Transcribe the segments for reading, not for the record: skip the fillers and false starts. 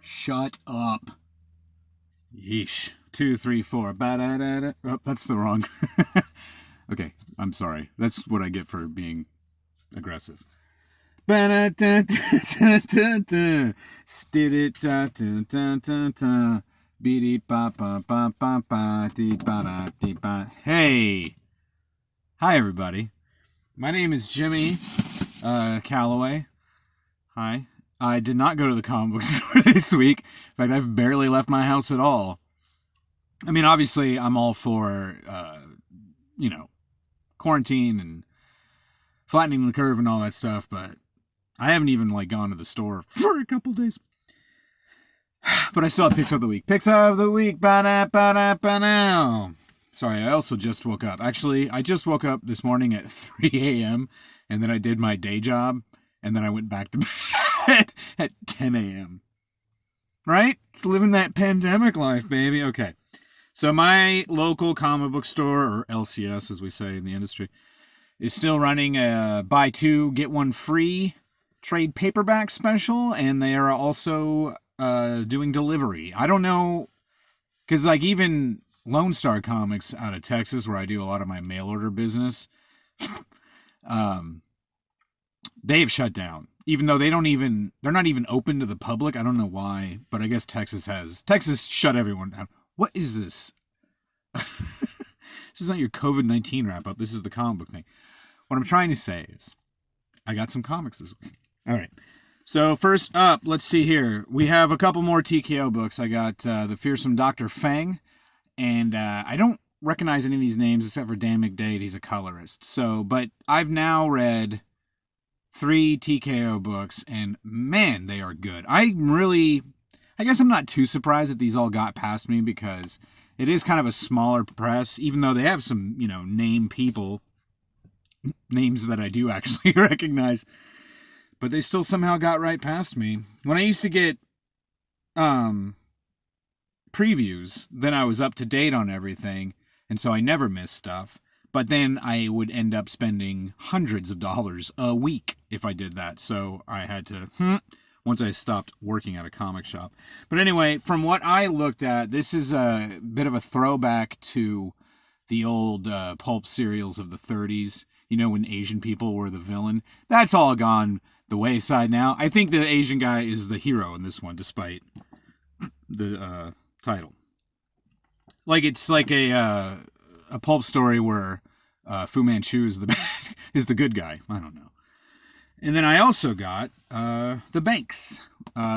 Shut up. Yeesh. 2, 3, 4. Ba-da-da-da. Oh, that's the wrong. Okay, I'm sorry. That's what I get for being aggressive. Ba-da-da-da-da-da-da. Stid-it-da-da-da-da-da. Beady-ba-ba-ba-ba-ba-dee-ba-da-dee-ba. Hey! Hi, everybody. My name is Jimmy Calloway. Hi. I did not go to the comic book store this week. In fact, I've barely left my house at all. I mean, obviously, I'm all for, quarantine and flattening the curve and all that stuff, but I haven't even, gone to the store for a couple days. But I still have Picks of the Week. Picks of the Week. Ba-da-ba-da-ba-now. Sorry, I also just woke up. Actually, I just woke up this morning at 3 a.m., and then I did my day job, and then I went back to bed at 10 a.m. Right? It's living that pandemic life, baby. Okay. So my local comic book store, or LCS as we say in the industry, is still running a buy two, get one free trade paperback special, and they are also doing delivery. I don't know, because even Lone Star Comics out of Texas, where I do a lot of my mail order business, they've shut down. Even though they're not even open to the public. I don't know why, but I guess Texas shut everyone down. What is this? This is not your COVID-19 wrap-up. This is the comic book thing. What I'm trying to say is, I got some comics this week. All right. So first up, let's see here. We have a couple more TKO books. I got The Fearsome Dr. Fang, and I don't recognize any of these names except for Dan McDade. He's a colorist. But I've now read 3 TKO books, and man, they are good. I guess I'm not too surprised that these all got past me, because it is kind of a smaller press, even though they have some, name people, names that I do actually recognize, but they still somehow got right past me. When I used to get previews, then I was up to date on everything, and so I never missed stuff. But then I would end up spending hundreds of dollars a week if I did that. So I had to, once I stopped working at a comic shop. But anyway, from what I looked at, this is a bit of a throwback to the old pulp serials of the 30s. When Asian people were the villain. That's all gone the wayside now. I think the Asian guy is the hero in this one, despite the title. It's like a pulp story where Fu Manchu is is the good guy. I don't know. And then I also got The Banks,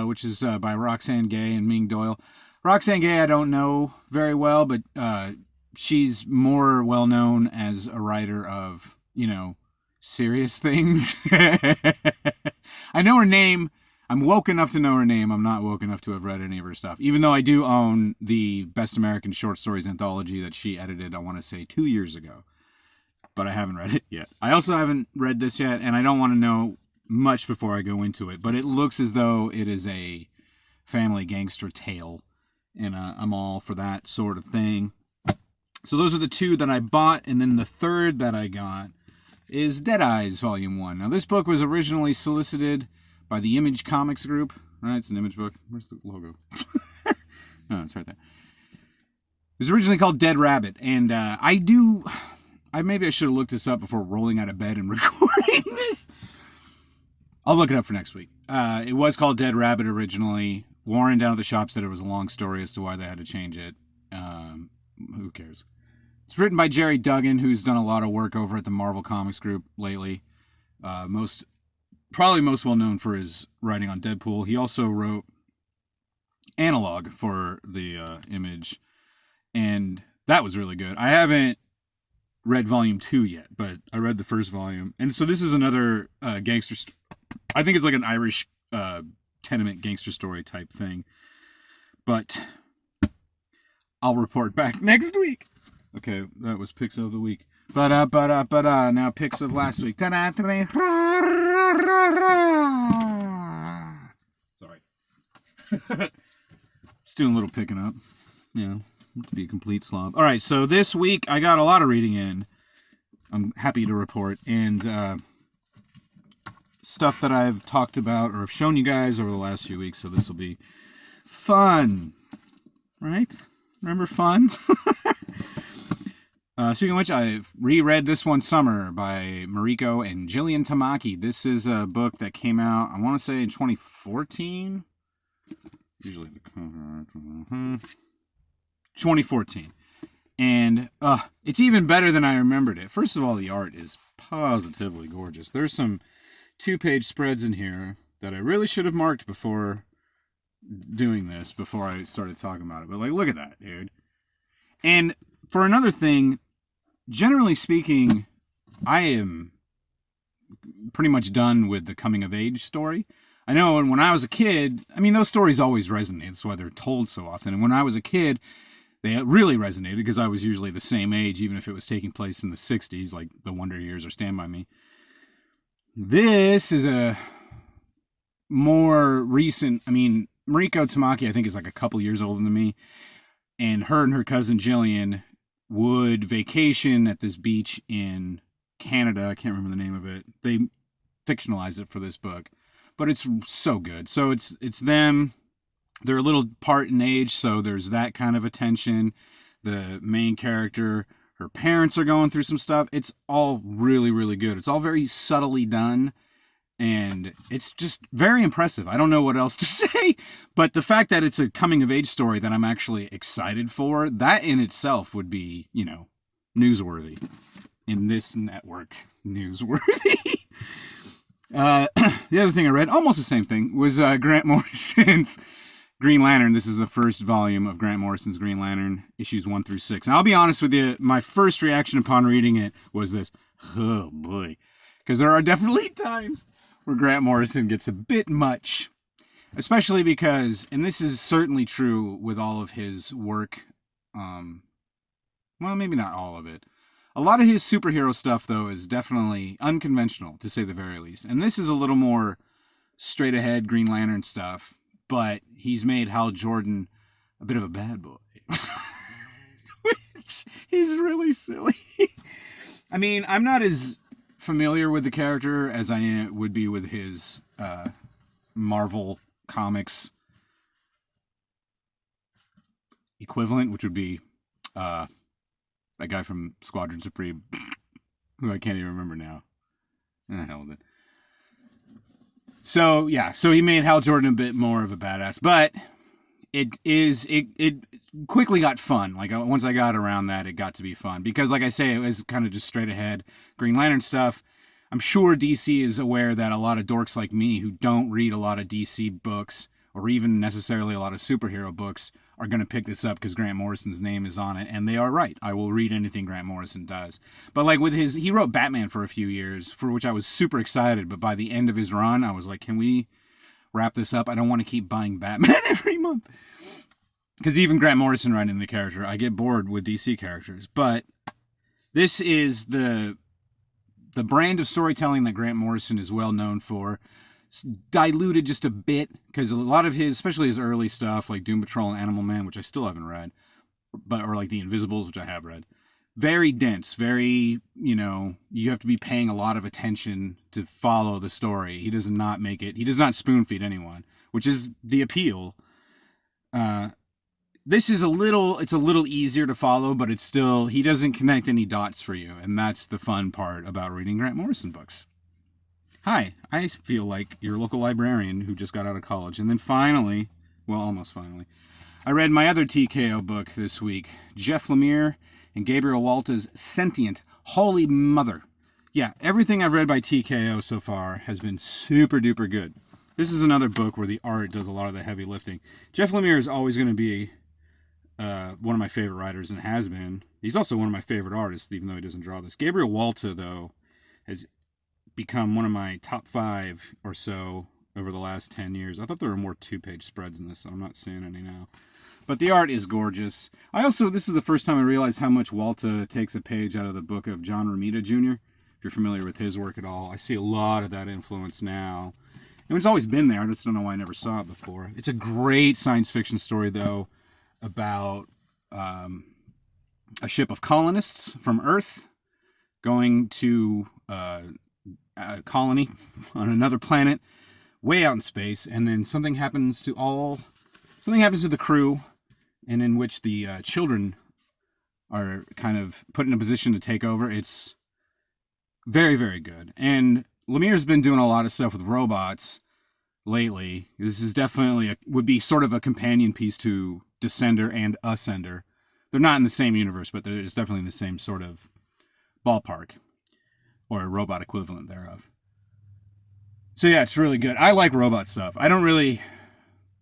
which is by Roxane Gay and Ming Doyle. Roxane Gay I don't know very well, but she's more well known as a writer of, serious things. I know her name. I'm woke enough to know her name. I'm not woke enough to have read any of her stuff, even though I do own the Best American Short Stories anthology that she edited, I want to say 2 years ago. But I haven't read it yet. I also haven't read this yet, and I don't want to know much before I go into it, but it looks as though it is a family gangster tale, and I'm all for that sort of thing. So those are the 2 that I bought, and then the third that I got is Dead Eyes Volume 1. Now, this book was originally solicited by the Image Comics Group. Right, it's an Image book. Where's the logo? Oh, it's right there. It was originally called Dead Rabbit, and maybe I should have looked this up before rolling out of bed and recording this. I'll look it up for next week. It was called Dead Rabbit originally. Warren down at the shop said it was a long story as to why they had to change it. Who cares? It's written by Jerry Duggan, who's done a lot of work over at the Marvel Comics Group lately. Probably most well known for his writing on Deadpool. He also wrote Analog for the Image, and that was really good. I haven't read volume 2 yet, but I read the first volume. And so this is another gangster I think it's like an Irish tenement gangster story type thing. But I'll report back next week. Okay, that was Picks of the Week. Now Picks of last week. Sorry. Just doing a little picking up. To be a complete slob. All right, so this week I got a lot of reading in. I'm happy to report. And stuff that I've talked about or have shown you guys over the last few weeks, so this will be Fun. Right? Remember Fun? Speaking of which, I reread This One Summer by Mariko and Jillian Tamaki. This is a book that came out, I want to say, in 2014. Usually the cover. 2014. And it's even better than I remembered it. First of all, the art is positively gorgeous. There's some 2-page spreads in here that I really should have marked before doing this, before I started talking about it. But, like, look at that, dude. And for another thing, generally speaking, I am pretty much done with the coming-of-age story. I know when I was a kid, I mean, those stories always resonate. That's why they're told so often. And when I was a kid, they really resonated because I was usually the same age, even if it was taking place in the 60s, like The Wonder Years or Stand By Me. This is a more recent, I mean, Mariko Tamaki, I think, is like a couple years older than me. And her cousin Jillian would vacation at this beach in Canada. I can't remember the name of it. They fictionalized it for this book. But it's so good. So it's them. They're a little part in age, so there's that kind of attention. The main character, her parents are going through some stuff. It's all really, really good. It's all very subtly done, and it's just very impressive. I don't know what else to say, but the fact that it's a coming-of-age story that I'm actually excited for, that in itself would be, newsworthy. In this network, newsworthy. The other thing I read, almost the same thing, was Grant Morrison's Green Lantern. This is the first volume of Grant Morrison's Green Lantern, issues 1 through 6. And I'll be honest with you, my first reaction upon reading it was this, oh boy. Because there are definitely times where Grant Morrison gets a bit much. Especially because, and this is certainly true with all of his work, well, maybe not all of it. A lot of his superhero stuff, though, is definitely unconventional, to say the very least. And this is a little more straight-ahead Green Lantern stuff. But he's made Hal Jordan a bit of a bad boy. Which is really silly. I mean, I'm not as familiar with the character as I would be with his Marvel Comics equivalent, which would be that guy from Squadron Supreme, who I can't even remember now. The hell with it. So, yeah, so he made Hal Jordan a bit more of a badass, but it quickly got fun. Like, once I got around that, it got to be fun. Because, like I say, it was kind of just straight ahead Green Lantern stuff. I'm sure DC is aware that a lot of dorks like me who don't read a lot of DC books, or even necessarily a lot of superhero books, are going to pick this up because Grant Morrison's name is on it, and they are right. I will read anything Grant Morrison does. But like with he wrote Batman for a few years, for which I was super excited, but by the end of his run, I was like, can we wrap this up? I don't want to keep buying Batman every month. Because even Grant Morrison writing the character, I get bored with DC characters. But this is the brand of storytelling that Grant Morrison is well known for. Diluted just a bit, because a lot of his, especially his early stuff, like Doom Patrol and Animal Man, which I still haven't read, or like The Invisibles, which I have read, very dense, very, you have to be paying a lot of attention to follow the story. He does not spoon feed anyone, which is the appeal. This is it's a little easier to follow, but it's still, he doesn't connect any dots for you, and that's the fun part about reading Grant Morrison books. Hi, I feel like your local librarian who just got out of college. And then finally, well, almost finally, I read my other TKO book this week, Jeff Lemire and Gabriel Walta's Sentient. Holy mother. Yeah, everything I've read by TKO so far has been super duper good. This is another book where the art does a lot of the heavy lifting. Jeff Lemire is always going to be one of my favorite writers, and has been. He's also one of my favorite artists, even though he doesn't draw this. Gabriel Walta, though, has become one of my top 5 or so over the last 10 years. I thought there were more 2-page spreads in this, so I'm not seeing any now. But the art is gorgeous. This is the first time I realized how much Walta takes a page out of the book of John Romita Jr. If you're familiar with his work at all, I see a lot of that influence now. And it's always been there. I just don't know why I never saw it before. It's a great science fiction story, though, about a ship of colonists from Earth going to a colony on another planet way out in space, and then something happens to all something happens to the crew, and in which the children are kind of put in a position to take over. It's very, very good. And Lemire's been doing a lot of stuff with robots lately. This is definitely would be sort of a companion piece to Descender and Ascender. They're not in the same universe, but it's definitely in the same sort of ballpark, or a robot equivalent thereof. So yeah, it's really good. I like robot stuff. I don't really...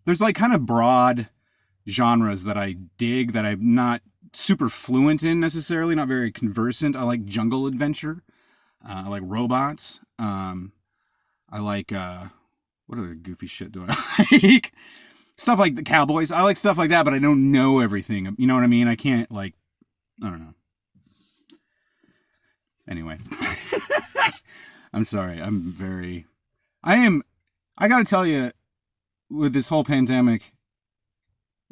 There's like kind of broad genres that I dig that I'm not super fluent in necessarily, not very conversant. I like jungle adventure. I like robots. I like... what other goofy shit do I like? Stuff like the cowboys. I like stuff like that, but I don't know everything. You know what I mean? I can't, like... I don't know. Anyway. I'm sorry. I gotta tell you, with this whole pandemic,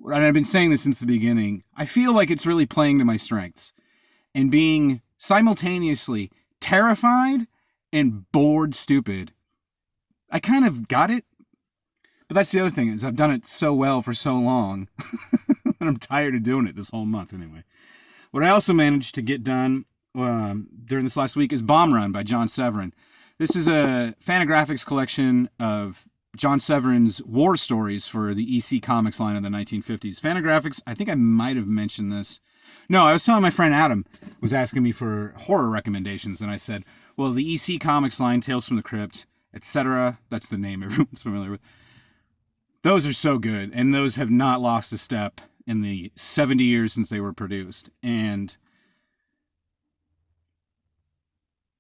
and I've been saying this since the beginning, I feel like it's really playing to my strengths and being simultaneously terrified and bored stupid. I kind of got it, but that's the other thing, is I've done it so well for so long and I'm tired of doing it this whole month anyway. What I also managed to get done during this last week is Bomb Run by John Severin. This is a Fantagraphics collection of John Severin's war stories for the EC Comics line of the 1950s. Fantagraphics, I think I might have mentioned this. No, I was telling my friend Adam, was asking me for horror recommendations, and I said, well, the EC Comics line, Tales from the Crypt, etc., that's the name everyone's familiar with. Those are so good, and those have not lost a step in the 70 years since they were produced. And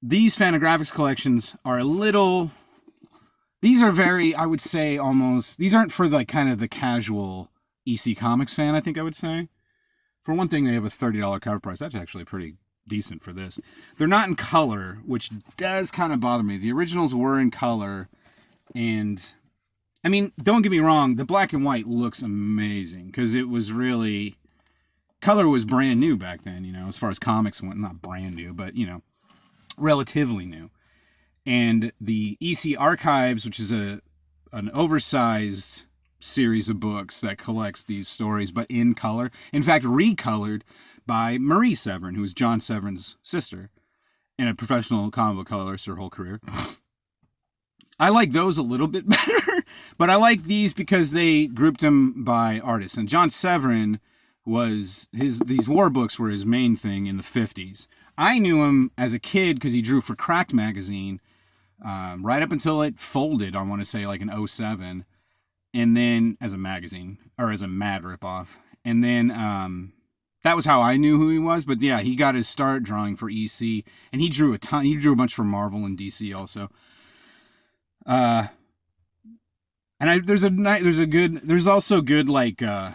these Fantagraphics collections are a little... These are very, I would say, almost... These aren't for like kind of the casual EC Comics fan, I think I would say. For one thing, they have a $30 cover price. That's actually pretty decent for this. They're not in color, which does kind of bother me. The originals were in color, and... I mean, don't get me wrong, the black and white looks amazing, because it was really... Color was brand new back then, you know, as far as comics went. Not brand new, but, you know, relatively new. And the EC Archives, which is an oversized series of books that collects these stories, but in color. In fact, recolored by Marie Severin, who is John Severin's sister, and a professional comic book colorist her whole career. I like those a little bit better, but I like these because they grouped them by artists. And John Severin was these war books were his main thing in the 50s. I knew him as a kid because he drew for Cracked magazine, right up until it folded, I want to say, like in 07. And then, as a magazine, or as a Mad ripoff. And then, that was how I knew who he was. But yeah, he got his start drawing for EC. And he drew a ton. He drew a bunch for Marvel and DC also. And there's also good, like, I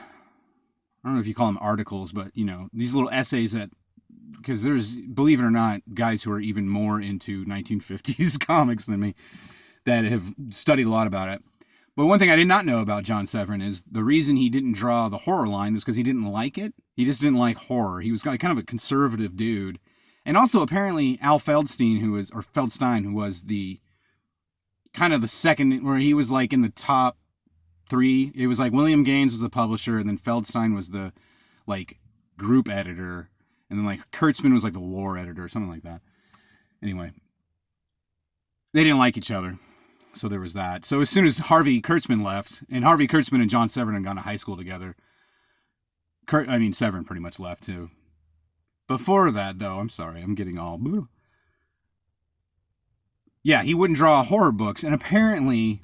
don't know if you call them articles, but, you know, these little essays that, because there's, believe it or not, guys who are even more into 1950s comics than me that have studied a lot about it. But one thing I did not know about John Severin is the reason he didn't draw the horror line was because he didn't like it. He just didn't like horror. He was kind of a conservative dude. And also, apparently, Al Feldstein, who was the kind of the second, where he was like in the top 3. It was like William Gaines was the publisher, and then Feldstein was the like group editor, and then like Kurtzman was like the war editor or something like that. Anyway, they didn't like each other, so there was that. So as soon as Harvey Kurtzman left, and Harvey Kurtzman and John Severin had gone to high school together, Severin pretty much left too. Before that, though, I'm sorry, I'm getting all blue. Yeah, he wouldn't draw horror books, and apparently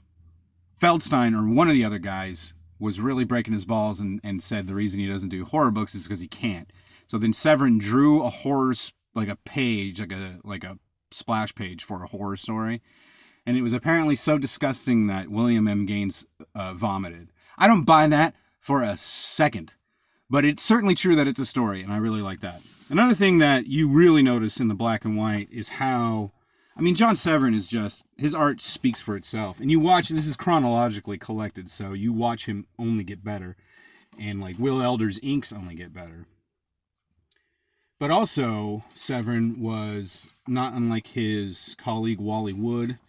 Feldstein, or one of the other guys, was really breaking his balls and said the reason he doesn't do horror books is because he can't. So then Severin drew a horror, like a page, like a splash page for a horror story, and it was apparently so disgusting that William M. Gaines vomited. I don't buy that for a second, but it's certainly true that it's a story, and I really like that. Another thing that you really notice in the black and white is how... I mean, John Severin is just... His art speaks for itself. And you watch... This is chronologically collected, so you watch him only get better. And, like, Will Elder's inks only get better. But also, Severin was, not unlike his colleague Wally Wood,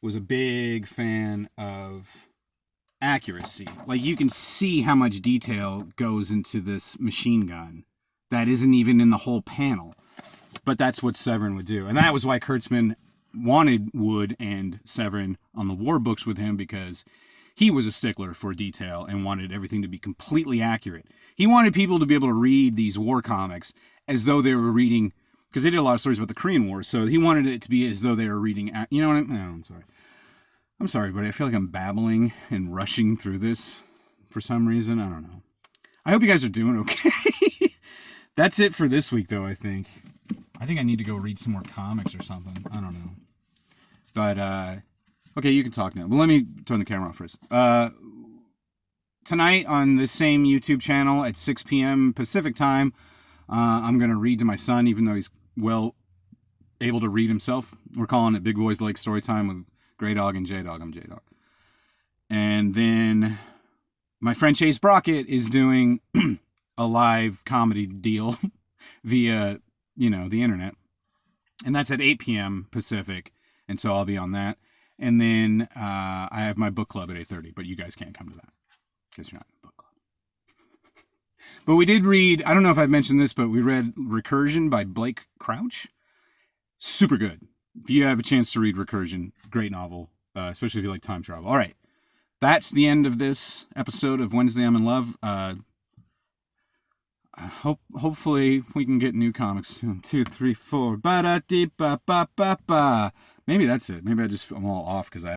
was a big fan of accuracy. Like, you can see how much detail goes into this machine gun that isn't even in the whole panel. But that's what Severin would do. And that was why Kurtzman wanted Wood and Severin on the war books with him, because he was a stickler for detail and wanted everything to be completely accurate. He wanted people to be able to read these war comics as though they were reading, because they did a lot of stories about the Korean War, so he wanted it to be as though they were reading, you know what I mean? No, I'm sorry. I'm sorry, but I feel like I'm babbling and rushing through this for some reason. I don't know. I hope you guys are doing okay. That's it for this week, though, I think. I think I need to go read some more comics or something. I don't know. But, okay, you can talk now. But let me turn the camera off first. Tonight on the same YouTube channel at 6 p.m. Pacific time, I'm going to read to my son, even though he's well able to read himself. We're calling it Big Boys Lake Storytime with Grey Dog and J-Dog. I'm J-Dog. And then my friend Chase Brockett is doing a live comedy deal via, the internet. And that's at 8 p.m. Pacific. And so I'll be on that. And then I have my book club at 8:30, but you guys can't come to that because you're not in the book club. But we did read, I don't know if I've mentioned this, but we read Recursion by Blake Crouch. Super good. If you have a chance to read Recursion, great novel, especially if you like time travel. All right. That's the end of this episode of Wednesday I'm in Love. Hopefully we can get new comics. 1, 2, 3, 4. Ba-da-dee-ba-ba-ba-ba. Maybe that's it. Maybe I'm all off because I